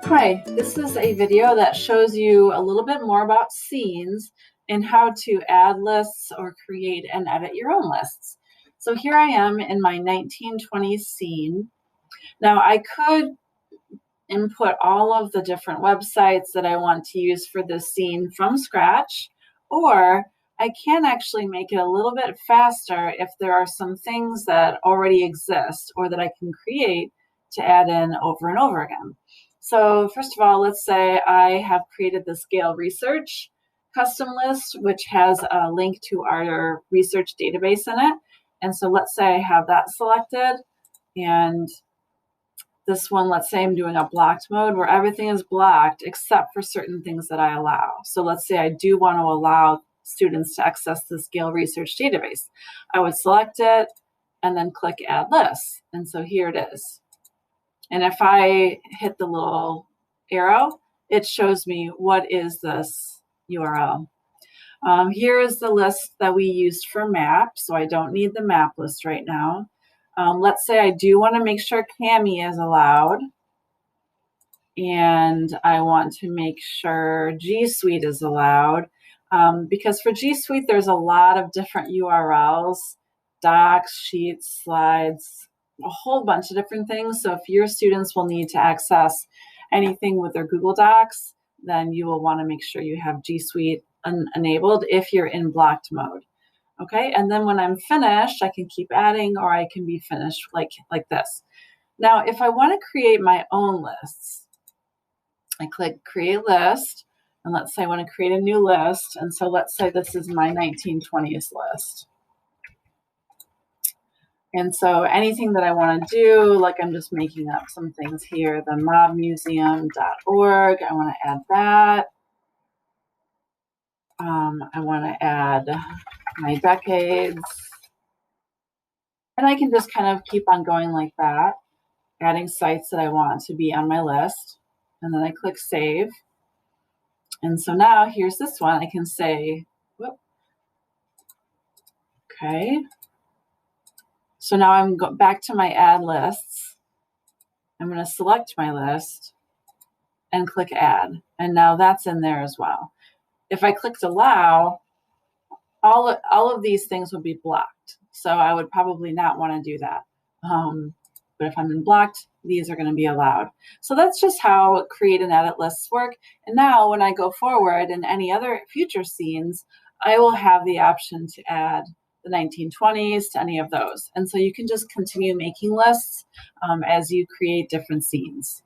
Hi, this is a video that shows you a little bit more about scenes and how to add lists or create and edit your own lists. So here I am in my 1920s scene. Now I could input all of the different websites that I want to use for this scene from scratch, or I can actually make it a little bit faster if there are some things that already exist or that I can create to add in over and over again. So first of all, let's say I have created the scale research custom list, which has a link to our research database in it. And so let's say I have that selected, and this one, let's say I'm doing a blocked mode where everything is blocked except for certain things that I allow. So let's say I do want to allow students to access the scale research database. I would select it and then click add list. And so here it is. And if I hit the little arrow, it shows me what is this URL. Here is the list that we used for map, so I don't need the map list right now. Let's say I do want to make sure Cami is allowed, and I want to make sure G Suite is allowed, because for G Suite there's a lot of different URLs, docs, sheets, slides, a whole bunch of different things. So if your students will need to access anything with their Google Docs, then you will want to make sure you have G Suite enabled if you're in blocked mode. Okay, and then when I'm finished, I can keep adding, or I can be finished like this. Now, if I want to create my own lists, I click create list, and let's say I want to create a new list, and so let's say this is my 1920s list. And so anything that I want to do, like I'm just making up some things here, the mobmuseum.org, I want to add that. I want to add my decades. And I can just kind of keep on going like that, adding sites that I want to be on my list. And then I click save. And so now here's this one. I can say, whoop. Okay. So now I'm back to my add lists. I'm going to select my list and click add. And now that's in there as well. If I clicked allow, all of these things would be blocked. So I would probably not want to do that. But if I'm in blocked, these are going to be allowed. So that's just how create and edit lists work. And now when I go forward in any other future scenes, I will have the option to add the 1920s to any of those. And so you can just continue making lists as you create different scenes.